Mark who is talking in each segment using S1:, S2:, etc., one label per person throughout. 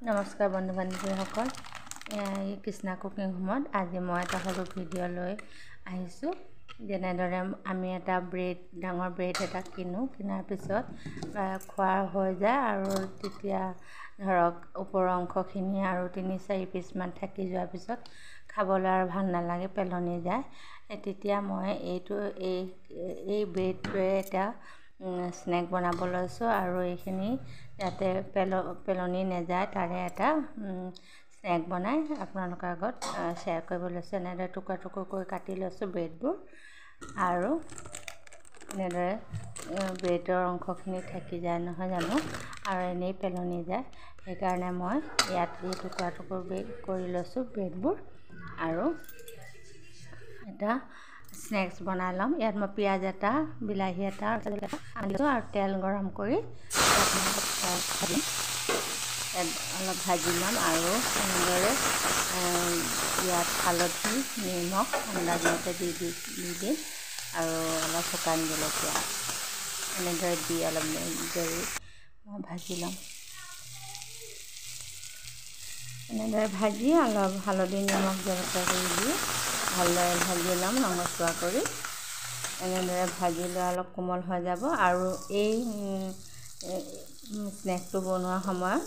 S1: নমস্কাৰ বন্ধু বান্ধৱীসকল, এই কৃষ্ণা কুকিং হোমত আজি মই এটা সৰু ভিডিঅ' লৈ আহিছোঁ। যেনেদৰে আমি এটা ডাঙৰ ব্ৰেড এটা কিনাৰ পিছত খোৱা হৈ যায় আৰু তেতিয়া ধৰক ওপৰৰ অংশখিনি আৰু ৩-৪ পিচমান থাকি যোৱাৰ পিছত খাবলৈ আৰু ভাল নালাগে, পেলনি যায়। তেতিয়া মই এই ব্ৰেডটোৱে এটা স্নেক বনাব লৈছোঁ আৰু এইখিনি যাতে পেলনি নাযায় তাৰে এটা স্নেক বনাই আপোনালোকৰ আগত শ্বেয়াৰ কৰিব লৈছোঁ। এনেদৰে টুকুৰা কৰি কাটি লৈছোঁ ব্ৰেডবোৰ আৰু এনেদৰে ব্ৰেডৰ অংশখিনি থাকি যায় নহয় জানো, আৰু এনেই পেলনি যায়। সেইকাৰণে মই ইয়াত এই টুকুৰা কৰি লৈছোঁ ব্ৰেডবোৰ আৰু এটা স্নেক্স বনাই ল'ম। ইয়াত মই পিঁয়াজ এটা, বিলাহী এটা আনিছোঁ আৰু তেল গৰম কৰি অলপ ভাজি ল'ম আৰু এনেদৰে ইয়াত হালধি, নিমখ আন্দাজমতে দি দিম আৰু অলপ শুকান জলকীয়া এনেদৰে দি অলপ দেৰি মই ভাজি ল'ম। এনেদৰে ভাজি অলপ হালধি, নিমখ, জলকীয়া কৰি দি ভালদৰে ভাজি ল'ম ৰঙচুৱা কৰি। এনেদৰে ভাজি লৈ অলপ কোমল হৈ যাব আৰু এই স্নেকটো বনোৱাৰ সময়ত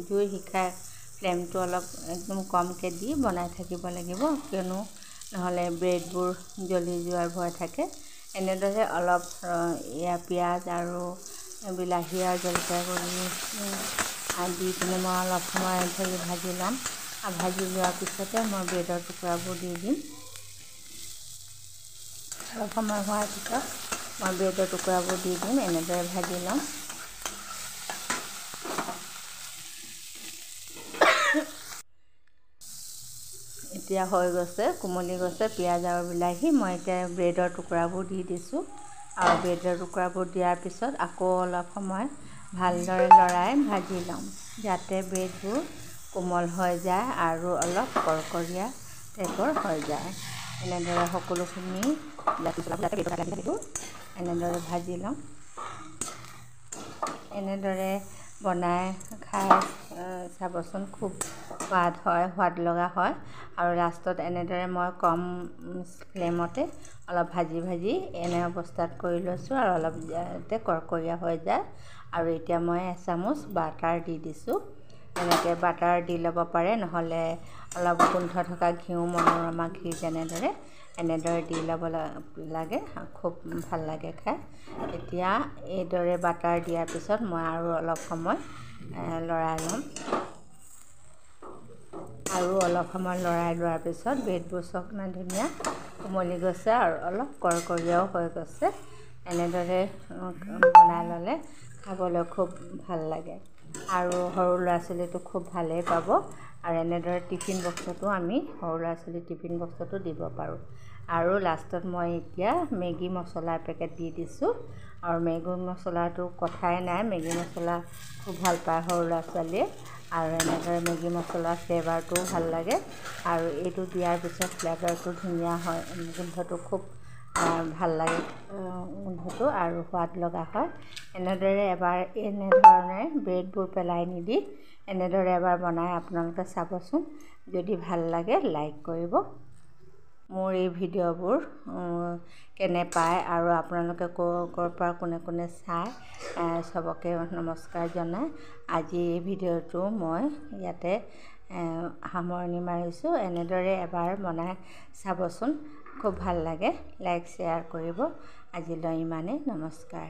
S1: জুই শিখাই ফ্লেমটো অলপ একদম কমকৈ দি বনাই থাকিব লাগিব, কিয়নো নহ'লে ব্ৰেডবোৰ জ্বলি যোৱাৰ ভয় থাকে। এনেদৰে অলপ পিঁয়াজ আৰু বিলাহী আৰু জলকীয়া গুড়ি দি পিনে মই অলপ সময় ধৰি ভাজি ল'ম। ভাজি লোৱাৰ পিছতে মই ব্ৰেডৰ টুকুৰাবোৰ দি দিম। অলপ সময় হোৱাৰ পিছত মই ব্ৰেডৰ টুকুৰাবোৰ দি দিম। এনেদৰে ভাজি ল'ম। এতিয়া হৈ গৈছে, কোমলি গৈছে পিঁয়াজ আৰু বিলাহী। মই এতিয়া ব্ৰেডৰ টুকুৰাবোৰ দি দিছোঁ আৰু ব্ৰেডৰ টুকুৰাবোৰ দিয়াৰ পিছত আকৌ অলপ সময় ভালদৰে লৰাই ভাজি ল'ম, যাতে ব্ৰেডবোৰ কোমল হৈ যায় আৰু অলপ কৰকৰীয়া টাইপৰ হৈ যায়। এনেদৰে সকলোখিনি এনেদৰে ভাজি ল'ম। এনেদৰে বনাই খাই চাবচোন, খুব সোৱাদ লগা হয়। আৰু লাষ্টত এনেদৰে মই কম ফ্লেমতে অলপ ভাজি এনে অৱস্থাত কৰি লৈছোঁ আৰু অলপ যাতে কৰকৰীয়া হৈ যায়। আৰু এতিয়া মই এচামুচ বাটাৰ দি দিছোঁ। এনেকৈ বাটাৰ দি ল'ব পাৰে, নহ'লে অলপ গোন্ধ থকা ঘিউ, মনোৰমা ঘি এনেদৰে দি ল'ব লাগে, খুব ভাল লাগে খাই। এতিয়া এইদৰে বাটাৰ দিয়াৰ পিছত মই আৰু অলপ সময় লৰাই ল'ম আৰু অলপ সময় লৰাই লোৱাৰ পিছত ব্ৰেডবোৰ চাওক ইমান ধুনীয়া কোমলি গৈছে আৰু অলপ কৰকৰীয়াও হৈ গৈছে। এনেদৰে বনাই ল'লে খাবলৈ খুব ভাল লাগে আৰু সৰু ল'ৰা ছোৱালীটো খুব ভালেই পাব। আৰু এনেদৰে টিফিন বক্সতো আমি সৰু ল'ৰা ছোৱালী টিফিন বক্সতো দিব পাৰোঁ। আৰু লাষ্টত মই এতিয়া মেগী মছলা এপেকেট দি দিছোঁ আৰু মেগী মছলাটো কথাই নাই, মেগী মছলা খুব ভাল পায় সৰু ল'ৰা ছোৱালীয়ে। আৰু এনেদৰে মেগী মছলাৰ ফ্লেভাৰটোও ভাল লাগে আৰু এইটো দিয়াৰ পিছত ফ্লেভাৰটো ধুনীয়া হয়, গোন্ধটো খুব ভাল লাগে গোন্ধটো আৰু সোৱাদ লগা হয়। এনেদৰে এনেধৰণে ব্ৰেডবোৰ পেলাই নিদি এনেদৰে এবাৰ বনাই আপোনালোকে চাবচোন। যদি ভাল লাগে লাইক কৰিব। মোৰ এই ভিডিঅ'বোৰ কেনে পায় আৰু আপোনালোকে ক'ৰ পৰা কোনে চায় চবকে নমস্কাৰ জনাই আজি এই ভিডিঅ'টো মই ইয়াতে সামৰণি মাৰিছোঁ। এনেদৰে এবাৰ বনাই চাবচোন, খুব ভাল লাগে। লাইক শ্বেয়াৰ কৰিব। আজিলৈ ইমানেই, নমস্কাৰ।